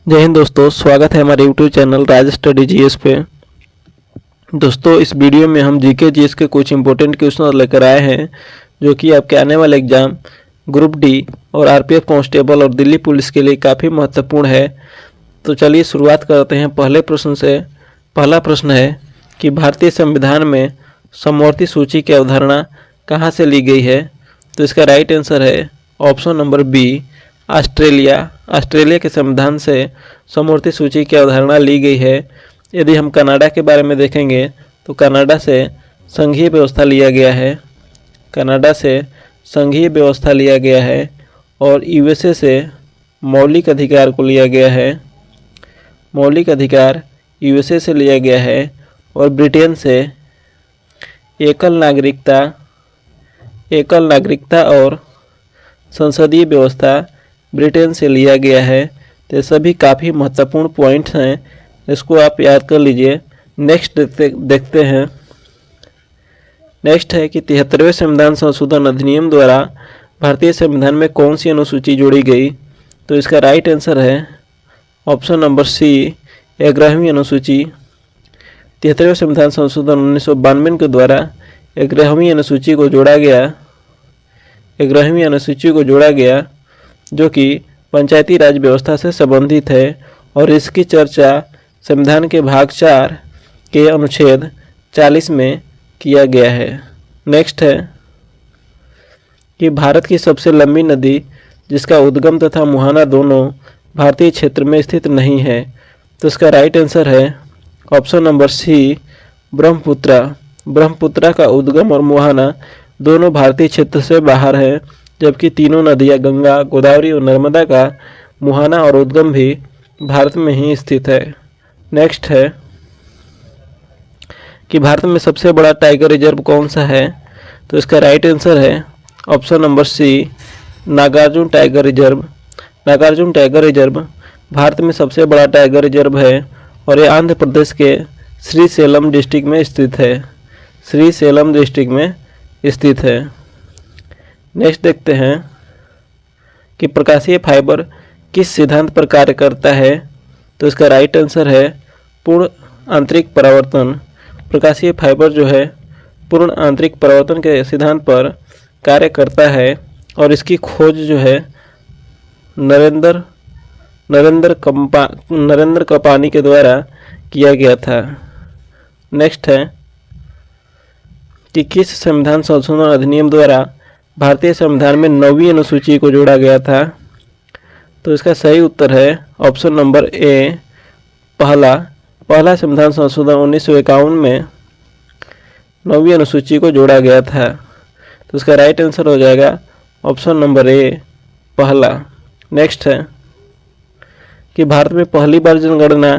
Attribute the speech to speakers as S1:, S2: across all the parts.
S1: जय हिंद दोस्तों, स्वागत है हमारे यूट्यूब चैनल राज स्टडी जीएस पे। दोस्तों, इस वीडियो में हम जीके जीएस के कुछ इंपॉर्टेंट क्वेश्चन लेकर आए हैं जो कि आपके आने वाले एग्जाम ग्रुप डी और आरपीएफ कांस्टेबल और दिल्ली पुलिस के लिए काफ़ी महत्वपूर्ण है। तो चलिए शुरुआत करते हैं पहले प्रश्न से। पहला प्रश्न है कि भारतीय संविधान में समवर्ती सूची की अवधारणा कहाँ से ली गई है? तो इसका राइट आंसर है ऑप्शन नंबर बी, ऑस्ट्रेलिया के संविधान से समवर्ती सूची की अवधारणा ली गई है। यदि हम कनाडा के बारे में देखेंगे तो कनाडा से संघीय व्यवस्था लिया गया है। कनाडा से संघीय व्यवस्था लिया गया है और यूएसए से मौलिक अधिकार को लिया गया है। मौलिक अधिकार यूएसए से लिया गया है और ब्रिटेन से एकल नागरिकता और संसदीय व्यवस्था ब्रिटेन से लिया गया है। तो सभी काफ़ी महत्वपूर्ण पॉइंट्स हैं, इसको आप याद कर लीजिए। नेक्स्ट देखते हैं। नेक्स्ट है कि 73वें संविधान संशोधन अधिनियम द्वारा भारतीय संविधान में कौन सी अनुसूची जोड़ी गई? तो इसका राइट आंसर है ऑप्शन नंबर सी, 11वीं अनुसूची। 73वें संविधान संशोधन 1992 के द्वारा 11वीं अनुसूची को जोड़ा गया जो कि पंचायती राज व्यवस्था से संबंधित है और इसकी चर्चा संविधान के भाग 4 के अनुच्छेद 40 में किया गया है। नेक्स्ट है कि भारत की सबसे लंबी नदी जिसका उद्गम तथा मुहाना दोनों भारतीय क्षेत्र में स्थित नहीं है। तो इसका राइट आंसर है ऑप्शन नंबर सी, ब्रह्मपुत्रा का उद्गम और मुहाना दोनों भारतीय क्षेत्र से बाहर है, जबकि तीनों नदियां गंगा, गोदावरी और नर्मदा का मुहाना और उद्गम भी भारत में ही स्थित है। नेक्स्ट है कि भारत में सबसे बड़ा टाइगर रिजर्व कौन सा है? तो इसका राइट आंसर है option number C, Nagarjun tiger reserve. Nagarjun tiger reserve Bharat में सबसे बड़ा टाइगर रिजर्व है और ये आंध्र प्रदेश के श्रीशैलम डिस्ट्रिक्ट में स्थित है। नेक्स्ट देखते हैं कि प्रकाशीय फाइबर किस सिद्धांत पर कार्य करता है? तो इसका राइट आंसर है पूर्ण आंतरिक परावर्तन। प्रकाशीय फाइबर जो है पूर्ण आंतरिक परावर्तन के सिद्धांत पर कार्य करता है और इसकी खोज जो है नरेंद्र कपानी के द्वारा किया गया था। नेक्स्ट है कि किस संविधान संशोधन अधिनियम द्वारा भारतीय संविधान में 9वीं अनुसूची को जोड़ा गया था? तो इसका सही उत्तर है ऑप्शन नंबर ए, पहला संविधान संशोधन 1951 में 9वीं अनुसूची को जोड़ा गया था। तो इसका राइट आंसर हो जाएगा ऑप्शन नंबर ए, पहला। नेक्स्ट है कि भारत में पहली बार जनगणना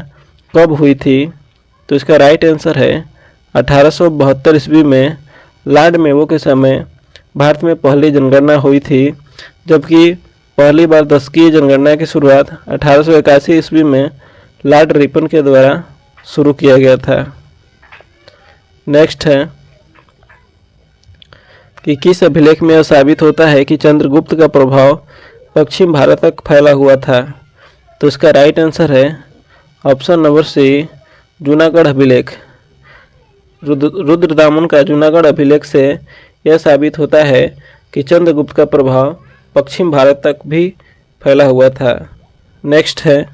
S1: कब हुई थी? तो इसका राइट आंसर है 1872 ईस्वी में लॉर्ड मेयो के समय भारत में पहली जनगणना हुई थी, जबकि पहली बार दशकीय जनगणना की शुरुआत 1881 ईस्वी में लॉर्ड रिपन के द्वारा शुरू किया गया था। नेक्स्ट है कि किस अभिलेख में यह साबित होता है कि चंद्रगुप्त का प्रभाव पश्चिम भारत तक फैला हुआ था? तो इसका राइट आंसर है ऑप्शन नंबर सी, जूनागढ़ अभिलेख। रुद्रदामन का जूनागढ़ अभिलेख से यह साबित होता है कि चंद्रगुप्त का प्रभाव पश्चिम भारत तक भी फैला हुआ था। नेक्स्ट है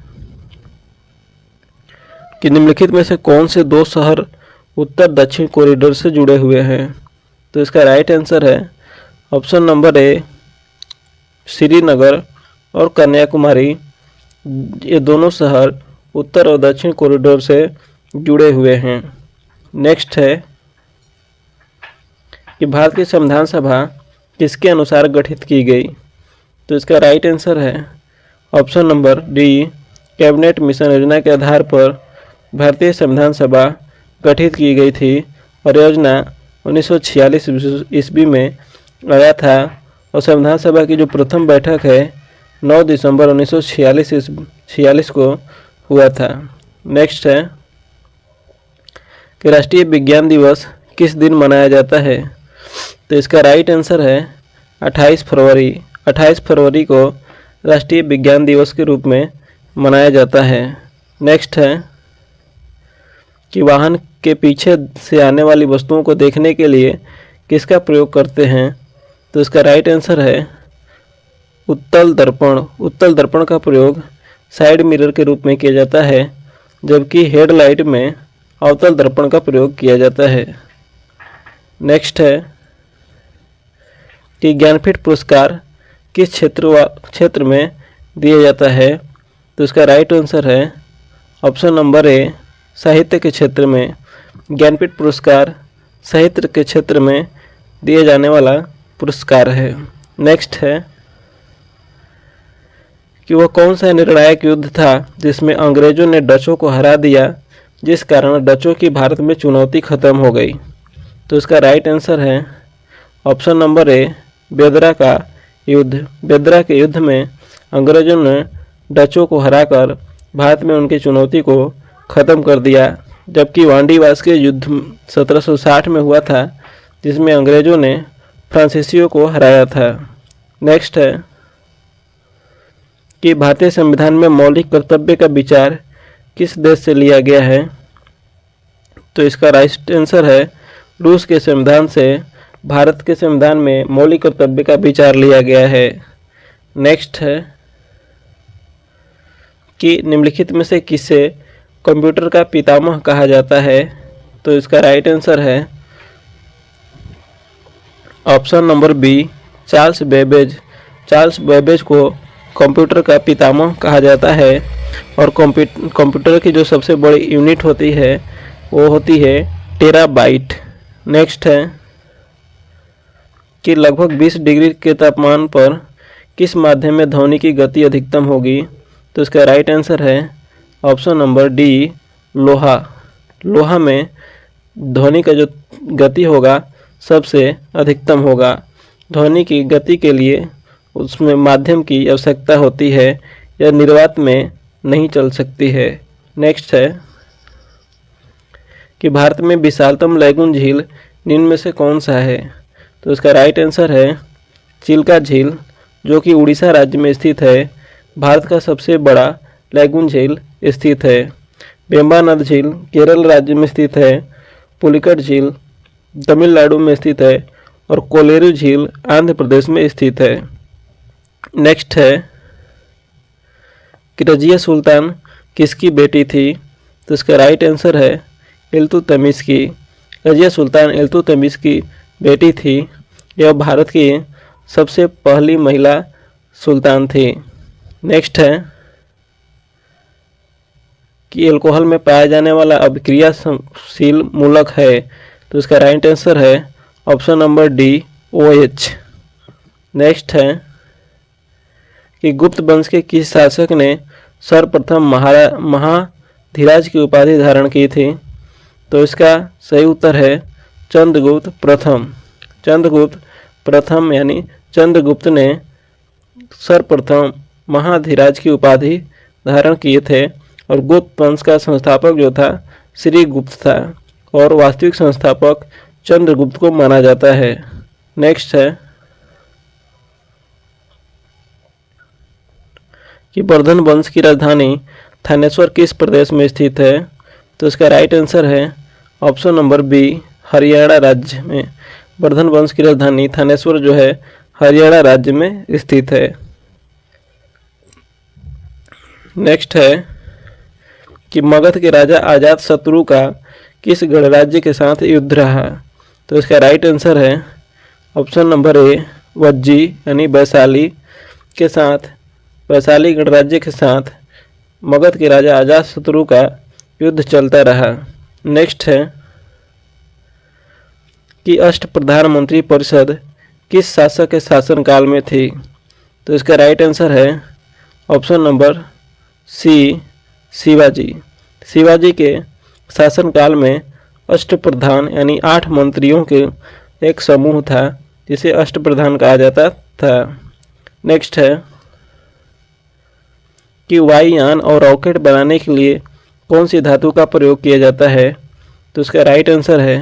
S1: कि निम्नलिखित में से कौन से दो शहर उत्तर दक्षिण कॉरिडोर से जुड़े हुए हैं? तो इसका राइट आंसर है ऑप्शन नंबर ए, श्रीनगर और कन्याकुमारी। ये दोनों शहर उत्तर और दक्षिण कॉरिडोर से जुड़े हुए हैं। नेक्स्ट है कि भारत की संविधान सभा किसके अनुसार गठित की गई? तो इसका राइट आंसर है option number D, cabinet mission योजना के आधार पर भारतीय संविधान सभा गठित की गई थी और योजना 1946 ईस्वी में आया था और संविधान सभा की जो प्रथम बैठक है 9 दिसंबर 1946 को हुआ था। नेक्स्ट है कि राष्ट्रीय विज्ञान दिवस किस दिन मनाया जाता है? तो इसका राइट आंसर है 28 फरवरी को राष्ट्रीय विज्ञान दिवस के रूप में मनाया जाता है। नेक्स्ट है कि वाहन के पीछे से आने वाली वस्तुओं को देखने के लिए किसका प्रयोग करते हैं? तो इसका राइट आंसर है उत्तल दर्पण। उत्तल दर्पण का प्रयोग साइड मिरर के रूप में किया जाता है, जबकि हेडलाइट में अवतल दर्पण का प्रयोग किया जाता है। नेक्स्ट है कि ज्ञानपीठ पुरस्कार किस क्षेत्र में दिया जाता है? तो इसका राइट आंसर है ऑप्शन नंबर ए, साहित्य के क्षेत्र में। ज्ञानपीठ पुरस्कार साहित्य के क्षेत्र में दिए जाने वाला पुरस्कार है। नेक्स्ट है कि वह कौन सा निर्णायक युद्ध था जिसमें अंग्रेजों ने डचों को हरा दिया, जिस कारण डचों की भारत में चुनौती खत्म हो गई? तो इसका राइट आंसर है ऑप्शन नंबर ए, बेदरा का युद्ध। बेदरा के युद्ध में अंग्रेजों ने डचों को हराकर भारत में उनकी चुनौती को ख़त्म कर दिया, जबकि वांडीवास के युद्ध 1760 में हुआ था, जिसमें अंग्रेजों ने फ्रांसीसियों को हराया था। नेक्स्ट है कि भारतीय संविधान में मौलिक कर्तव्य का विचार किस देश से लिया गया है? तो इसका राइट आंसर है रूस के संविधान से भारत के संविधान में मौलिक कर्तव्य का विचार लिया गया है। नेक्स्ट है कि निम्नलिखित में से किसे कंप्यूटर का पितामह कहा जाता है? तो इसका राइट आंसर है option number B, Charles Babbage. Charles Babbage को कंप्यूटर का पितामह कहा जाता है और कंप्यूटर की जो सबसे बड़ी यूनिट होती है वो होती है टेराबाइट। नेक्स्ट है कि लगभग 20 डिग्री के तापमान पर किस माध्यम में ध्वनि की गति अधिकतम होगी? तो इसका राइट आंसर है ऑप्शन नंबर डी, लोहा। लोहा में ध्वनि का जो गति होगा सबसे अधिकतम होगा। ध्वनि की गति के लिए उसमें माध्यम की आवश्यकता होती है, यह निर्वात में नहीं चल सकती है। नेक्स्ट है कि भारत में विशालतम लैगून झील निम्न में से कौन सा है? तो इसका राइट आंसर है चिल्का झील, जो कि उड़ीसा राज्य में स्थित है। भारत का सबसे बड़ा लैगून झील स्थित है। वेम्बानाद झील केरल राज्य में स्थित है। पुलिकट झील तमिलनाडु में स्थित है और कोलेरू झील आंध्र प्रदेश में स्थित है। नेक्स्ट है कि रजिया सुल्तान किसकी बेटी थी? तो इसका राइट आंसर है इल्तुतमिश की। रजिया सुल्तान इल्तुतमिश की बेटी थी। यह भारत की सबसे पहली महिला सुल्तान थी। नेक्स्ट है कि अल्कोहल में पाया जाने वाला अभिक्रियाशील मूलक है। तो इसका राइट आंसर है option number D, OH। Next है कि गुप्त वंश के किस शासक ने सर्वप्रथम महाधीराज की उपाधि धारण की थी? तो इसका सही उत्तर है चंद्रगुप्त प्रथम। चंद्रगुप्त प्रथम यानी चंद्रगुप्त ने सर्वप्रथम महाधीराज की उपाधि धारण किए थे और गुप्त वंश का संस्थापक जो था श्रीगुप्त था और वास्तविक संस्थापक चंद्रगुप्त को माना जाता है। नेक्स्ट है कि वर्धन वंश की राजधानी थानेश्वर किस प्रदेश में स्थित है? तो इसका राइट आंसर है ऑप्शन नंबर बी, हरियाणा राज्य में। वर्धन वंश की राजधानी थानेश्वर जो है हरियाणा राज्य में स्थित है। नेक्स्ट है कि मगध के राजा अजातशत्रु का किस गणराज्य के साथ युद्ध रहा? तो इसका राइट आंसर है ऑप्शन नंबर ए, वज्जी यानी वैशाली के साथ। वैशाली गणराज्य के साथ मगध के राजा अजातशत्रु का युद्ध चलता रहा। नेक्स्ट है कि अष्टप्रधान मंत्री परिषद किस शासक के शासनकाल में थी? तो इसका राइट आंसर है option number C, Shivaji. Shivaji के शासनकाल में अष्टप्रधान यानी 8 मंत्रियों के एक समूह था जिसे अष्टप्रधान कहा जाता था। नेक्स्ट है कि वायुयान और रॉकेट बनाने के लिए कौन सी धातु का प्रयोग किया जाता है? तो इसका राइट आंसर है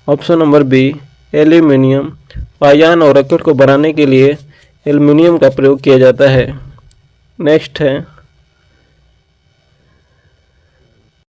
S1: ऑप्शन नंबर बी, एल्यूमिनियम। वायुयान और रॉकेट को बनाने के लिए एल्यूमिनियम का प्रयोग किया जाता है। नेक्स्ट है